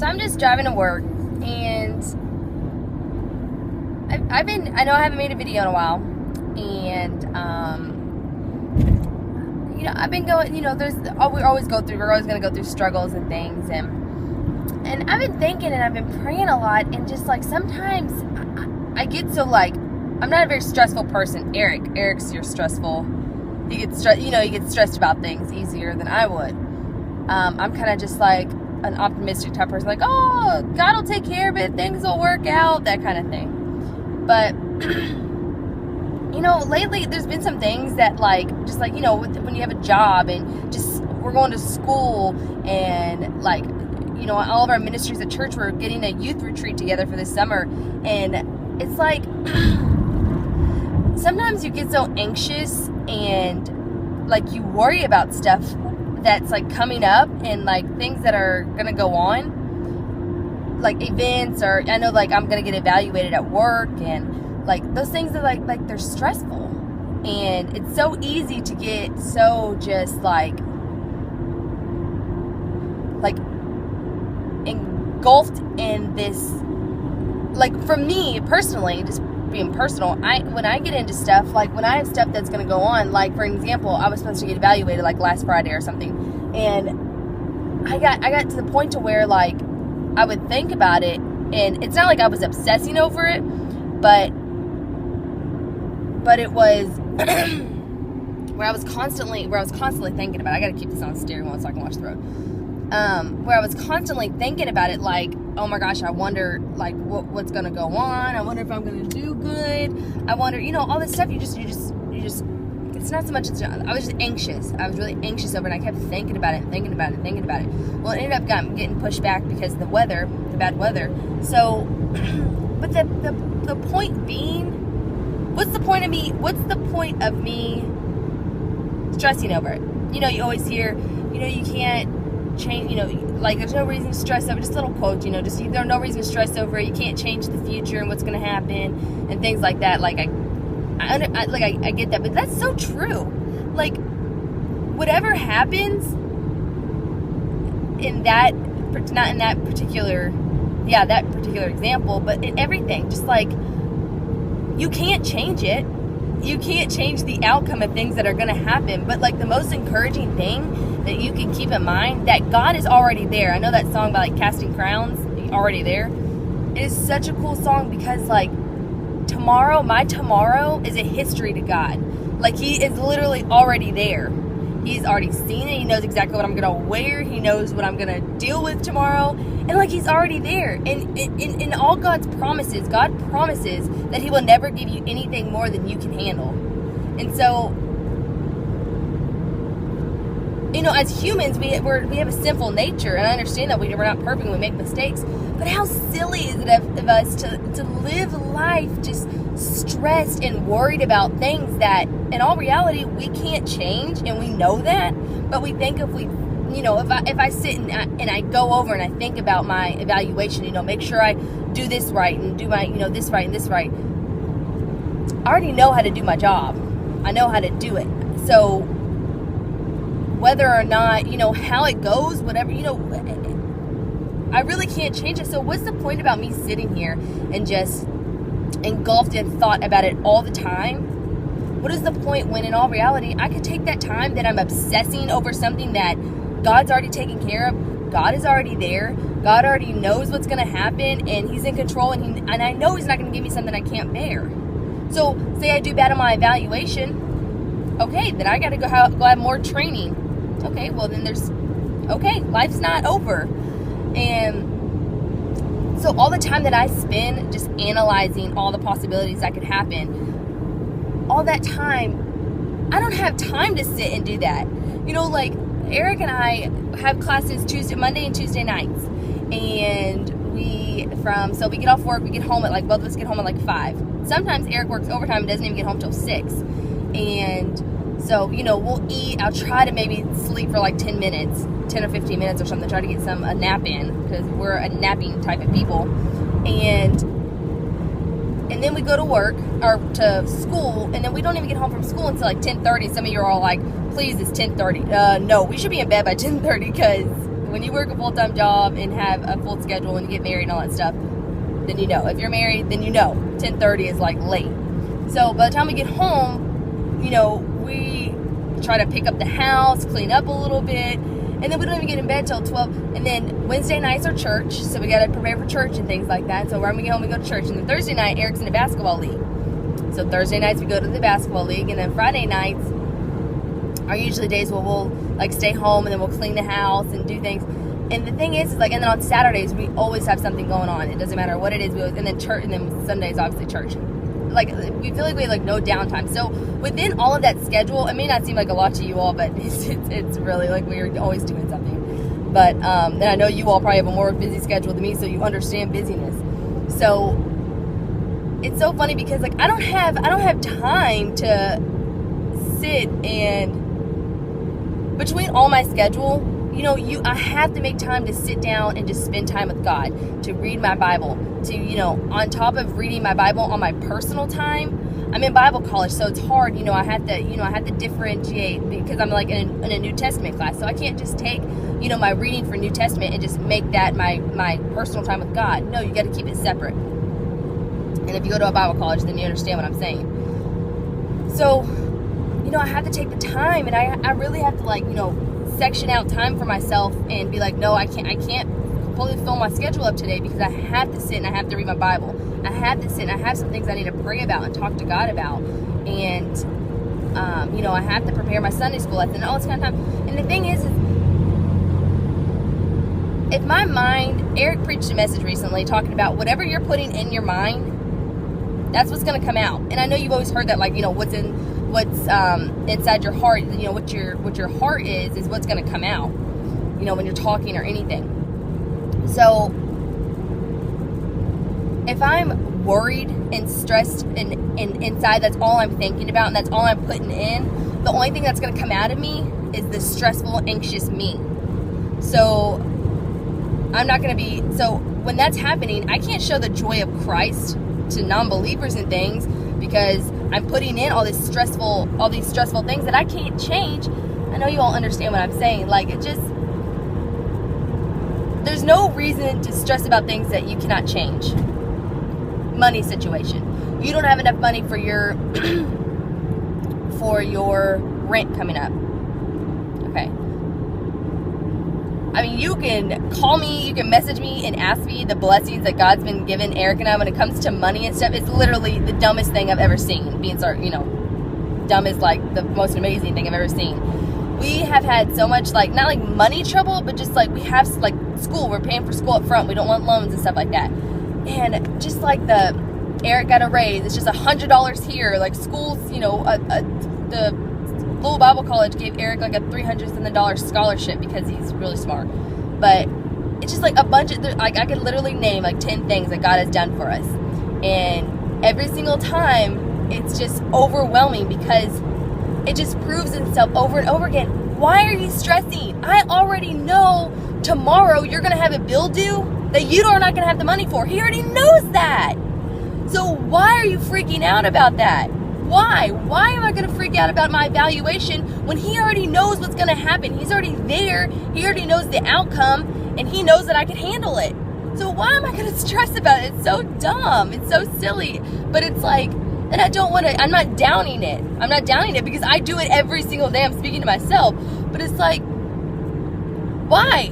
So I'm just driving to work, and I know I haven't made a video in a while, and I've been going, we're always going to go through struggles and things, and I've been thinking, and I've been praying a lot, and just like sometimes I get so like, I'm not a very stressful person. Eric's you're stressful. He gets stressed about things easier than I would. I'm kind of just like an optimistic type person, like, oh, God will take care of it, things will work out, that kind of thing. But lately there's been some things that like, just like, when you have a job and just we're going to school, and like, all of our ministries at church, we're getting a youth retreat together for this summer, and it's like sometimes you get so anxious and like you worry about stuff that's like coming up, and like things that are gonna go on, like events, or I know like I'm gonna get evaluated at work, and like those things are like they're stressful, and it's so easy to get so just like engulfed in this. Like for me personally, just being personal, when I get into stuff, like when I have stuff that's going to go on, like for example, I was supposed to get evaluated like last Friday or something, and I got to the point to where like I would think about it, and it's not like I was obsessing over it, but it was where I was constantly thinking about it. I got to keep this on stereo mode so I can watch the road. Where I was constantly thinking about it, like, oh my gosh, I wonder, like, what's gonna go on. I wonder if I'm gonna do good. I wonder, all this stuff. You just. It's not so much. I was just anxious. I was really anxious over it. And I kept thinking about it. Well, it ended up getting pushed back because of the weather, the bad weather. So, but the point being, what's the point of me stressing over it? You always hear, you can't change, like there's no reason to stress over, just a little quote, there's no reason to stress over it. You can't change the future and what's going to happen and things like that. Like I get that, but that's so true. Like whatever happens in that, not in that particular, that particular example, but in everything, just like you can't change it. You can't change the outcome of things that are going to happen, but like the most encouraging thing that you can keep in mind, that God is already there. I know that song by like Casting Crowns, Already There. It is such a cool song because like my tomorrow is a history to God. Like he is literally already there. He's already seen it. He knows exactly what I'm going to wear. He knows what I'm going to deal with tomorrow. And like he's already there. And in all God's promises, God promises that he will never give you anything more than you can handle. And so, as humans, we have a sinful nature, and I understand that we're not perfect, we make mistakes, but how silly is it of us to live life just stressed and worried about things that in all reality we can't change, and we know that, but we think if we, if I sit and I go over and I think about my evaluation, make sure I do this right and do my, this right and this right, I already know how to do my job. I know how to do it. So whether or not, how it goes, whatever, I really can't change it. So what's the point about me sitting here and just engulfed in thought about it all the time? What is the point when in all reality, I could take that time that I'm obsessing over something that God's already taken care of. God is already there. God already knows what's going to happen, and he's in control, and I know he's not going to give me something I can't bear. So say I do bad on my evaluation. Okay, then I got to go have more training. Okay, well then life's not over. And so all the time that I spend just analyzing all the possibilities that could happen, all that time, I don't have time to sit and do that. Like Eric and I have classes Monday and Tuesday nights, and we get off work, we get home at both of us get home at 5. Sometimes Eric works overtime and doesn't even get home till 6. And so, we'll eat. I'll try to maybe sleep for 10 minutes, 10 or 15 minutes or something, try to get a nap in, because we're a napping type of people. And then we go to work, or to school, and then we don't even get home from school until 10:30. Some of you are all like, please, it's 10:30. No, we should be in bed by 10:30, because when you work a full-time job and have a full schedule and you get married and all that stuff, then you know. If you're married, then you know 10:30 is like late. So by the time we get home, you know, we try to pick up the house, clean up a little bit, and then we don't even get in bed till 12. And then Wednesday nights are church, so we got to prepare for church and things like that. So when we get home, we go to church. And then Thursday night, Eric's in a basketball league. So Thursday nights, we go to the basketball league. And then Friday nights are usually days where we'll, like, stay home and then we'll clean the house and do things. And the thing is like, and then on Saturdays, we always have something going on. It doesn't matter what it is. And then church, and then Sundays, obviously, church. Like, we feel like we have, like, no downtime. So within all of that schedule, it may not seem like a lot to you all, but it's really like we're always doing something. But and I know you all probably have a more busy schedule than me, so you understand busyness. So it's so funny because, like, I don't have time to sit and between all my schedule, you know, I have to make time to sit down and just spend time with God, to read my Bible, to, you know, on top of reading my Bible on my personal time. I'm in Bible college, so it's hard, you know, I have to differentiate because I'm like in a New Testament class. So I can't just take, you know, my reading for New Testament and just make that my personal time with God. No, you got to keep it separate. And if you go to a Bible college, then you understand what I'm saying. So, you know, I have to take the time, and I really have to, like, you know, section out time for myself and be like, no, I can't fully fill my schedule up today because I have to sit and I have to read my Bible. I have to sit and I have some things I need to pray about and talk to God about. And, you know, I have to prepare my Sunday school lesson and all this kind of time. And the thing is if my mind, Eric preached a message recently talking about whatever you're putting in your mind, that's what's going to come out. And I know you've always heard that, like, you know, what's inside your heart, you know, what your heart is what's going to come out, you know, when you're talking or anything. So if I'm worried and stressed and inside, that's all I'm thinking about and that's all I'm putting in, the only thing that's going to come out of me is the stressful, anxious me. So I'm not going to be, so when that's happening, I can't show the joy of Christ to non-believers and things because I'm putting in all these stressful things that I can't change. I know you all understand what I'm saying. Like, it just, there's no reason to stress about things that you cannot change. Money situation. You don't have enough money for your rent coming up. Okay. I mean, you can call me, you can message me and ask me the blessings that God's been giving Eric and I when it comes to money and stuff. It's literally the dumbest thing I've ever seen. Being so, you know, dumb is like the most amazing thing I've ever seen. We have had so much, like, not like money trouble, but just like we have, like, school. We're paying for school up front. We don't want loans and stuff like that. And just like Eric got a raise. It's just $100 here. Like, schools, you know, the Little Bible College gave Eric like a $300 scholarship because he's really smart. But it's just like a bunch of, like, I could literally name like 10 things that God has done for us. And every single time it's just overwhelming because it just proves itself over and over again. Why are you stressing? I already know tomorrow you're going to have a bill due that you are not going to have the money for. He already knows that. So why are you freaking out about that? Why? Why am I going to freak out about my evaluation when he already knows what's going to happen? He's already there. He already knows the outcome, and he knows that I can handle it. So why am I going to stress about it? It's so dumb. It's so silly. But it's like, and I don't want to, I'm not downing it. I'm not downing it because I do it every single day. I'm speaking to myself. But it's like, why?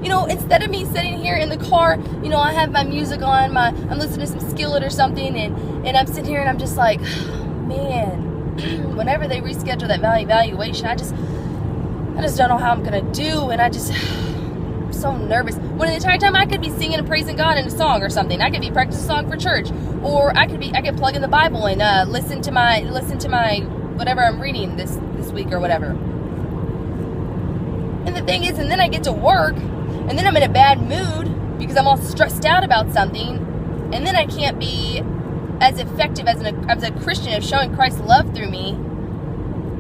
You know, instead of me sitting here in the car, you know, I have my music on, I'm listening to some Skillet or something, and I'm sitting here and I'm just like, man, whenever they reschedule that evaluation, I just don't know how I'm gonna do, and I'm so nervous. When the entire time I could be singing and praising God in a song or something, I could be practicing a song for church, or I could plug in the Bible and listen to my whatever I'm reading this week or whatever. And the thing is, and then I get to work, and then I'm in a bad mood because I'm all stressed out about something, and then I can't be as effective as a Christian of showing Christ's love through me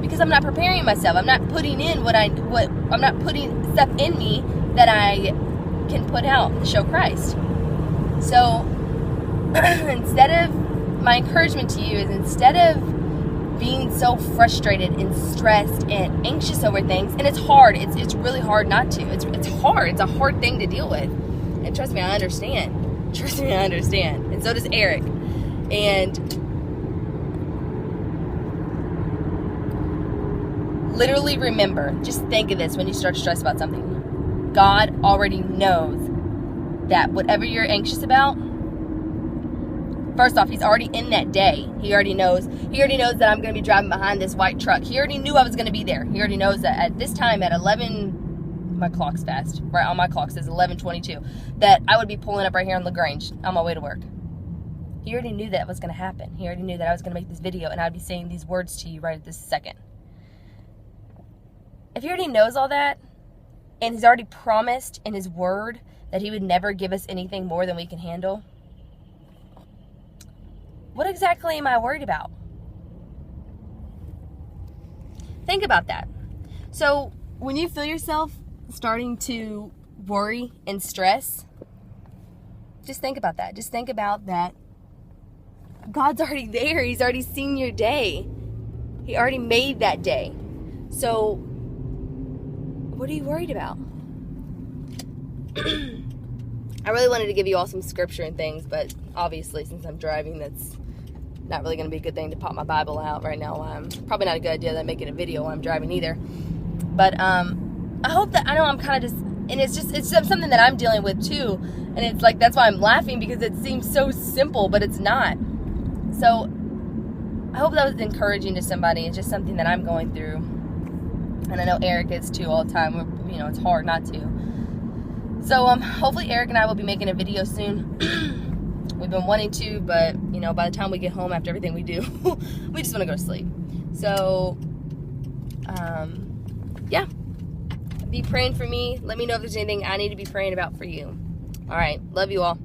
because I'm not preparing myself. I'm not putting in I'm not putting stuff in me that I can put out to show Christ. So my encouragement to you is instead of being so frustrated and stressed and anxious over things. And it's hard. It's really hard not to. It's hard. It's a hard thing to deal with. And trust me, I understand. Trust me, I understand. And so does Eric. And literally remember, just think of this when you start stressed about something. God already knows that whatever you're anxious about, first off, he's already in that day. He already knows that I'm going to be driving behind this white truck. He already knew I was going to be there. He already knows that at this time at 11, my clock's fast. Right on my clock says 11:22, that I would be pulling up right here on LaGrange on my way to work. He already knew that was going to happen. He already knew that I was going to make this video and I'd be saying these words to you right at this second. If he already knows all that, and he's already promised in his word that he would never give us anything more than we can handle, what exactly am I worried about? Think about that. So when you feel yourself starting to worry and stress, just think about that. Just think about that God's already there. He's already seen your day. He already made that day. So what are you worried about? I really wanted to give you all some scripture and things, but obviously since I'm driving, that's not really going to be a good thing to pop my Bible out right now. Probably not a good idea that I'm making a video while I'm driving either. But I hope that, I know I'm kind of just, and it's something that I'm dealing with too. And it's like, that's why I'm laughing, because it seems so simple, but it's not. So I hope that was encouraging to somebody. It's just something that I'm going through. And I know Eric is too all the time. You know, it's hard not to. So hopefully Eric and I will be making a video soon. We've been wanting to, but you know, by the time we get home after everything we do, we just want to go to sleep. So yeah, be praying for me. Let me know if there's anything I need to be praying about for you. All right, love you all.